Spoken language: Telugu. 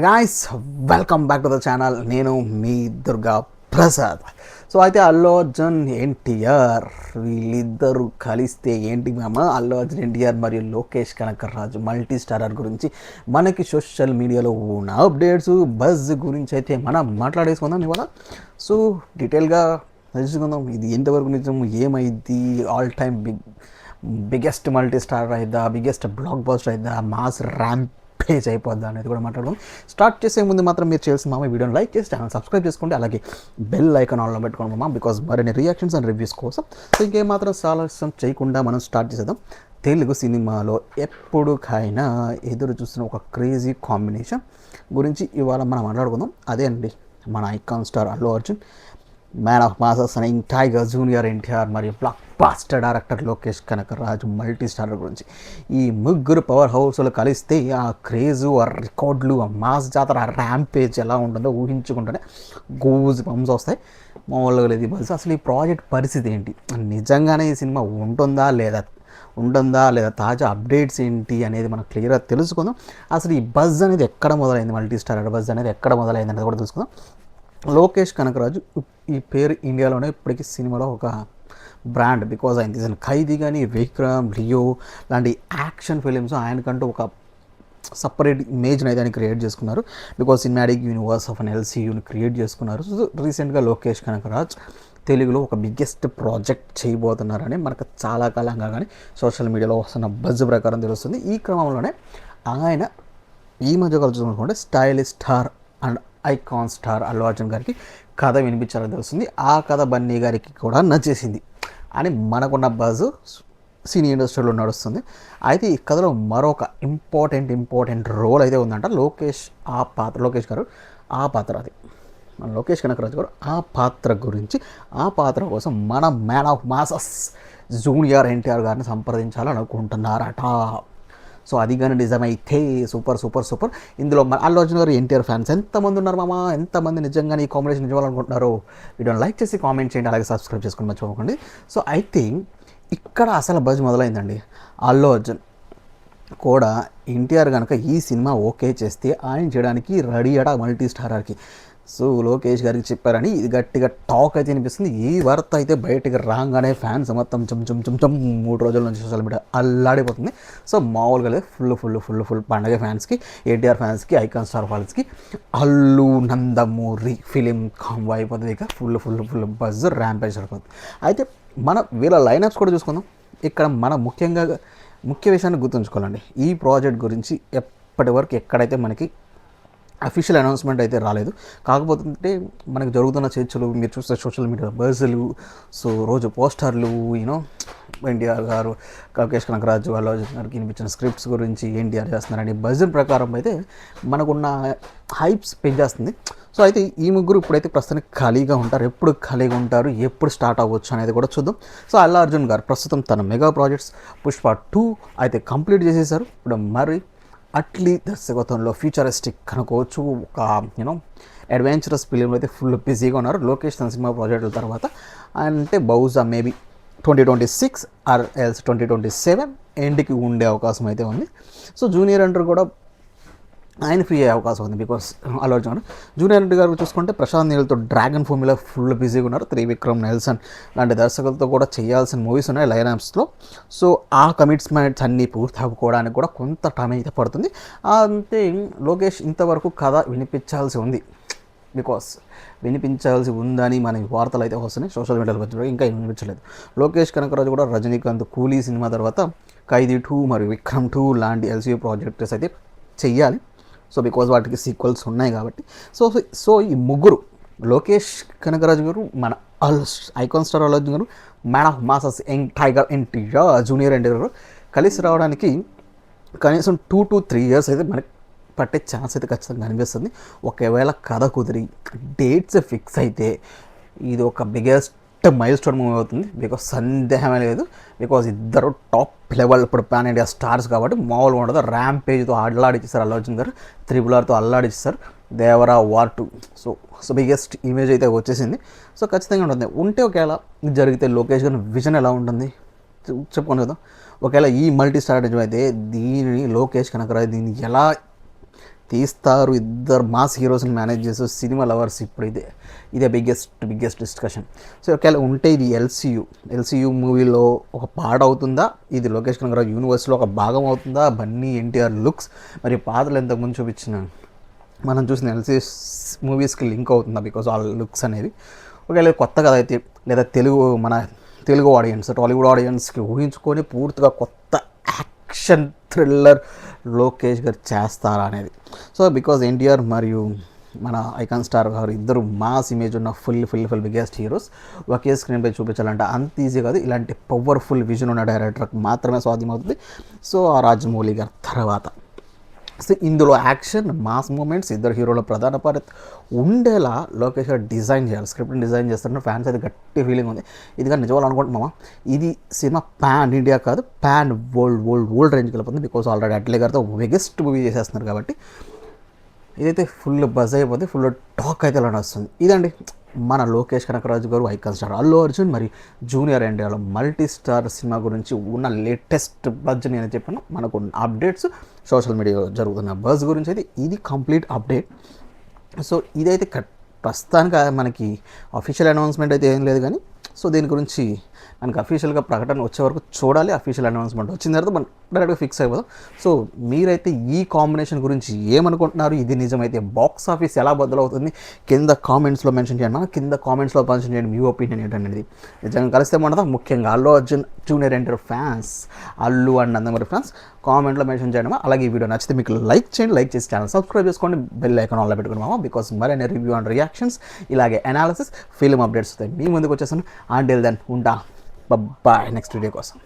Guys, welcome back to the channel. నేను మీ దుర్గా ప్రసాద్. సో అయితే అల్లు అర్జున్ ఎన్టీఆర్ వీళ్ళిద్దరూ కలిస్తే ఏంటి మామ, అల్లు అర్జున్ ఎన్టీఆర్ మరియు లోకేష్ కనకరాజు మల్టీ స్టారర్ గురించి మనకి సోషల్ మీడియాలో ఉన్న అప్డేట్స్ బజ్ గురించి అయితే మనం మాట్లాడేసుకుందాం ఇవాళ. సో డీటెయిల్గా తెలుసుకుందాం ఇది ఎంతవరకు నిజం, ఏమైంది, all time biggest multi starrer అయిద్దా, బిగ్గెస్ట్ బ్లాక్ బస్టర్ అయిద్దా, మాస్ ర్యాంప్ పేజ్ అయిపోద్దా అనేది కూడా మాట్లాడుకుందాం. స్టార్ట్ చేసే ముందు మాత్రం మీరు చేయాల్సిన మామ వీడియోని లైక్ చేసి ఛానల్ సబ్స్క్రైబ్ చేసుకోండి, అలాగే బెల్ ఐకాన్ ఆన్లో పెట్టుకోండి మామ, బికాజ్ మరిన్ని రియాక్షన్స్ అండ్ రివ్యూస్ కోసం. సో ఇంకేం మాత్రం ఆలస్యం చేయకుండా మనం స్టార్ట్ చేసేద్దాం. తెలుగు సినిమాలో ఎప్పుడుకైనా ఎదురు చూస్తున్న ఒక క్రేజీ కాంబినేషన్ గురించి ఇవాళ మనం మాట్లాడుకుందాం. అదే అండి మన icon star Allu Arjun, man of masses and tiger junior NTR మరియు blockbuster director Lokesh Kanagaraj multi starrer గురించి. ఈ ముగ్గురు పవర్ హౌస్లు కలిస్తే ఆ క్రేజు, ఆ రికార్డులు, ఆ మాస్ జాతర, ఆ ర్యాంపేజ్ ఎలా ఉంటుందో ఊహించుకుంటేనే గూజ్ బంప్స్ వస్తాయి. మామూలుగా లేదు బస్. అసలు ఈ ప్రాజెక్ట్ పరిస్థితి ఏంటి, నిజంగానే ఈ సినిమా ఉంటుందా లేదా తాజా అప్డేట్స్ ఏంటి అనేది మనం క్లియర్గా తెలుసుకుందాం. అసలు ఈ బజ్ అనేది ఎక్కడ మొదలైంది, మల్టీ స్టారర్ బజ్ అనేది ఎక్కడ మొదలైంది అనేది కూడా తెలుసుకుందాం. లోకేష్ కనకరాజు ఈ పేరు ఇండియాలోనే ఇప్పటికీ సినిమాలో ఒక బ్రాండ్, బికాజ్ ఆయన తీసిన ఖైదీ కానీ, విక్రమ్, లియో లాంటి యాక్షన్ ఫిలిమ్స్ ఆయనకంటూ ఒక సపరేట్ ఇమేజ్ని అయితే ఆయన క్రియేట్ చేసుకున్నారు. Because cinematic universe of an ఎల్సీయూని క్రియేట్ చేసుకున్నారు. సో రీసెంట్గా లోకేష్ కనకరాజ్ తెలుగులో ఒక బిగ్గెస్ట్ ప్రాజెక్ట్ చేయబోతున్నారని మనకు చాలా కాలంగా కానీ సోషల్ మీడియాలో వస్తున్న బజ్ ప్రకారం తెలుస్తుంది. ఈ క్రమంలోనే ఆయన ఈ మధ్యకాలం చూసుకుంటే stylish star and icon star Allu Arjun గారికి కథ వినిపించాలని తెలుస్తుంది. ఆ కథ బన్నీ గారికి కూడా నచ్చేసింది అని మనకున్న బజ్ సినీ ఇండస్ట్రీలో నడుస్తుంది. అయితే ఈ కథలో మరొక ఇంపార్టెంట్ రోల్ అయితే ఉందంట. లోకేష్ గారు ఆ పాత్ర, అది మన లోకేష్ కనకరాజు గారు ఆ పాత్ర గురించి, ఆ పాత్ర కోసం మన man of masses junior NTR గారిని సంప్రదించాలనుకుంటున్నారట. సో అది కానీ నిజమైతే సూపర్. ఇందులో మన అల్లు అర్జున్ గారు ఎన్టీఆర్ ఫ్యాన్స్ ఎంతమంది ఉన్నారు మామ, ఎంతమంది నిజంగానే ఈ కాంబినేషన్ నిజాలనుకుంటున్నారో వీడియోని లైక్ చేసి కామెంట్ చేయండి, అలాగే సబ్స్క్రైబ్ చేసుకొని మర్చిపోకండి. సో ఐ థింక్ ఇక్కడ అసలు బజ్ మొదలైందండి. అల్లు అర్జున్ కూడా ఎన్టీఆర్ కనుక ఈ సినిమా ఓకే చేస్తే ఆయన చేయడానికి రెడీ అట మల్టీ స్టారర్కి. సో లోకేష్ గారికి చెప్పారని ఇది గట్టిగా టాక్ అయితే అనిపిస్తుంది. ఈ వార్త అయితే బయటకు రాగానే ఫ్యాన్స్ మొత్తం చమ్ 3 రోజుల నుంచి సోషల్ మీడియా అల్లాడిపోతుంది. సో మామూలుగా లేదు, ఫుల్ పండగ ఫ్యాన్స్కి, ఎన్టీఆర్ ఫ్యాన్స్కి, ఐకాన్ స్టార్ ఫ్యాన్స్కి అల్లు నందమూరి ఫిలిం కాంబో అయిపోతుంది. ఇక ఫుల్ బజ్ ర్యాంపేజ్ అయిపోతుంది. అయితే మన వీళ్ళ లైనప్స్ కూడా చూసుకుందాం. ఇక్కడ మన ముఖ్య విషయాన్ని గుర్తుంచుకోవాలండి. ఈ ప్రాజెక్ట్ గురించి ఎప్పటి వరకు ఎక్కడైతే మనకి అఫీషియల్ అనౌన్స్మెంట్ అయితే రాలేదు. కాకపోతే మనకు జరుగుతున్న చర్చలు మీరు చూస్తే సోషల్ మీడియా బజ్లు, సో రోజు పోస్టర్లు, ఎన్టీఆర్ గారు లోకేష్ కనకరాజు అల్లు అర్జున్ గారికి వినిపించిన స్క్రిప్ట్స్ గురించి ఎన్టీఆర్ చేస్తున్నారని బజ్ ప్రకారం అయితే మనకున్న హైప్స్ పెంచేస్తుంది. సో అయితే ఈ ముగ్గురు ఇప్పుడైతే ప్రస్తుతానికి ఖాళీగా ఉంటారు. ఎప్పుడు ఖాళీగా ఉంటారు, ఎప్పుడు స్టార్ట్ అవ్వచ్చు అనేది కూడా చూద్దాం. సో అల్లు అర్జున్ గారు ప్రస్తుతం తన మెగా ప్రాజెక్ట్స్ పుష్ప 2 అయితే కంప్లీట్ చేసేసారు. ఇప్పుడు మరి అట్లీ దర్శకత్వంలో ఫ్యూచరిస్టిక్ అనుకోవచ్చు, ఒక అడ్వెంచరస్ ఫిలింలో అయితే ఫుల్ బిజీగా ఉన్నారు. లోకేష్ తన సినిమా ప్రాజెక్టుల తర్వాత అంటే బహుశా మేబీ 2026 ఆర్ ఎల్స్ 2027 ఎండ్కి ఉండే అవకాశం అయితే ఉంది. సో జూనియర్ ఎన్టీఆర్ కూడా ఆయన ఫ్రీ అయ్యే అవకాశం ఉంది. బికాస్ అల్లు అర్జున్ జూనియర్ ఎన్టీఆర్ గారు చూసుకుంటే ప్రశాంత్ నీల్తో డ్రాగన్ ఫార్ములా ఫుల్ బిజీగా ఉన్నారు. త్రివిక్రమ్, నెల్సన్ లాంటి దర్శకులతో కూడా చేయాల్సిన మూవీస్ ఉన్నాయి లైనప్స్లో. సో ఆ కమిట్మెంట్స్ అన్నీ పూర్తి అవ్వడానికి కూడా కొంత టైం అయితే పడుతుంది. అంతే లోకేష్ ఇంతవరకు కథ వినిపించాల్సి ఉంది. బికాస్ వినిపించాల్సి ఉందని మన వార్తలు అయితే వస్తున్నాయి సోషల్ మీడియాలో వచ్చి, ఇంకా వినిపించలేదు. లోకేష్ కనకరాజు కూడా రజనీకాంత్ కూలీ సినిమా తర్వాత ఖైదీ 2 మరియు విక్రమ్ 2 లాంటి ఎల్సీయూ ప్రాజెక్ట్స్ అయితే చెయ్యాలి. సో బికాజ్ వాటికి సీక్వెల్స్ ఉన్నాయి కాబట్టి. సో ఈ ముగ్గురు లోకేష్ కనకరాజు గారు, మన ఐకాన్ స్టార్ అల్లు అర్జున్ గారు, man of masses tiger NTR junior NTR గారు కలిసి రావడానికి కనీసం 2 to 3 years అయితే మనకి పట్టే ఛాన్స్ అయితే ఖచ్చితంగా అనిపిస్తుంది. ఒకవేళ కథ కుదిరి డేట్స్ ఫిక్స్ అయితే ఇది ఒక బిగ్గెస్ట్ మైల్ స్టోన్ మూవీ అవుతుంది. బికాజ్ సందేహమే లేదు. బికాజ్ ఇద్దరు టాప్ లెవెల్ ఇప్పుడు పాన్ ఇండియా స్టార్స్ కాబట్టి మామూలుగా ఉండదు. ర్యాంపేజ్తో అల్లాడిచ్చేస్తారు అల్లు అర్జున్ గారు, RRRతో అల్లాడిచ్చేస్తారు, Devara war 2. So biggest image అయితే వచ్చేసింది. సో ఖచ్చితంగా ఉంటుంది. ఉంటే ఒకవేళ జరిగితే లోకేష్ గారి విజన్ ఎలా ఉంటుంది చెప్పుకోను కదా. ఒకవేళ ఈ మల్టీ స్టార్ నిజమైతే దీనిని లోకేష్ కనకరాజు దీన్ని ఎలా తీస్తారు, ఇద్దరు మాస్ హీరోస్ని మేనేజ్ చేస్తారు సినిమా లవర్స్. ఇప్పుడు ఇదే బిగ్గెస్ట్ డిస్కషన్. సో ఒకవేళ ఉంటే ఇది ఎల్సీయూ మూవీలో ఒక పార్ట్ అవుతుందా, ఇది లోకేష్ కనగరాజు యూనివర్స్లో ఒక భాగం అవుతుందా, బన్నీ ఎన్టీఆర్ లుక్స్ మరియు పాత్రలు ఇంతకుముందు చూపించిన మనం చూసిన ఎల్సీ మూవీస్కి లింక్ అవుతుందా, బికాజ్ ఆ లుక్స్ అనేవి. ఒకవేళ కొత్త కథ అయితే, లేదా తెలుగు ఆడియన్స్, టాలీవుడ్ ఆడియన్స్కి ఊహించుకొని పూర్తిగా కొత్త యాక్షన్ థ్రిల్లర్ లోకేష్ గారు చేస్తారా అనేది. సో బికాజ్ ఎన్టీఆర్ మరియు మన ఐకాన్ స్టార్ గారు ఇద్దరు మాస్ ఇమేజ్ ఉన్న ఫుల్ బిగ్గెస్ట్ హీరోస్ ఒకే స్క్రీన్పై చూపించాలంటే అంత ఈజీ కాదు. ఇలాంటి పవర్ఫుల్ విజన్ ఉన్న డైరెక్టర్కి మాత్రమే సాధ్యమవుతుంది. సో ఆ రాజమౌళి గారి తర్వాత సో ఇందులో యాక్షన్ మాస్ మూమెంట్స్ ఇద్దరు హీరోల ప్రధాన పాత్ర ఉండేలా లోకేష్ గారు డిజైన్ చేయాలి. స్క్రిప్ట్ని డిజైన్ చేస్తున్న ఫ్యాన్స్ అయితే గట్టి ఫీలింగ్ ఉంది. ఇది కానీ నిజవాళ్ళు అనుకుంటున్నామా, ఇది సినిమా పాన్ ఇండియా కాదు, పాన్ వరల్డ్ రేంజ్కి వెళ్ళిపోతుంది. బికాజ్ ఆల్రెడీ అట్లే గారితో బిగ్గెస్ట్ మూవీ చేసేస్తున్నారు కాబట్టి ఇదైతే ఫుల్ బజ్ అయిపోతుంది, ఫుల్ టాక్ అయితే అలా వస్తుంది. ఇదండి మన లోకేష్ కనకరాజు గారు, ఐకాన్ స్టార్ అల్లు అర్జున్ మరియు junior NTR multi star cinema గురించి ఉన్న లేటెస్ట్ బజ్ నేను చెప్పాను. మనకు అప్డేట్స్ సోషల్ మీడియాలో జరుగుతున్న బజ్ గురించి అయితే ఇది కంప్లీట్ అప్డేట్. సో ఇదైతే ప్రస్తుతానికి మనకి అఫీషియల్ అనౌన్స్మెంట్ అయితే ఏం లేదు కానీ, సో దీని గురించి మనకి అఫీషియల్గా ప్రకటన వచ్చే వరకు చూడాలి. అఫీషియల్ అనౌన్స్మెంట్ వచ్చిన తర్వాత మనం డైరెక్ట్గా ఫిక్స్ అయిపోదాం. సో మీరైతే ఈ కాంబినేషన్ గురించి ఏమనుకుంటున్నారు, ఇది నిజమైతే బాక్స్ ఆఫీస్ ఎలా బదులవుతుంది కింద కామెంట్స్లో మెన్షన్ చేయండి. కింద కామెంట్స్లో మెన్షన్ చేయండి మీ ఒపీనియన్ ఏంటనేది. నిజంగా కలిస్తే ఉండదా, ముఖ్యంగా Allu Arjun junior NTR fans, Allu and Nandamuri fans కామెంట్లో మెన్షన్ చేయడం. అలాగే ఈ వీడియో నచ్చితే మీకు లైక్ చేయండి, లైక్ చేసి ఛానల్ సబ్స్క్రైబ్ చేసుకోండి, బెల్ ఐకాన్ ఆన్లో పెట్టుకున్నామా, బికాస్ మరైనా రివ్యూ అండ్ రియాక్షన్స్ ఇలాగే అనాలిసిస్ ఫిల్మ్ అప్డేట్స్ వస్తాయి మీ ముందుకు వచ్చేసాను. అంటిల్ దెన్ ఉంటా, బాయ్ నెక్స్ట్ వీడియో కోసం.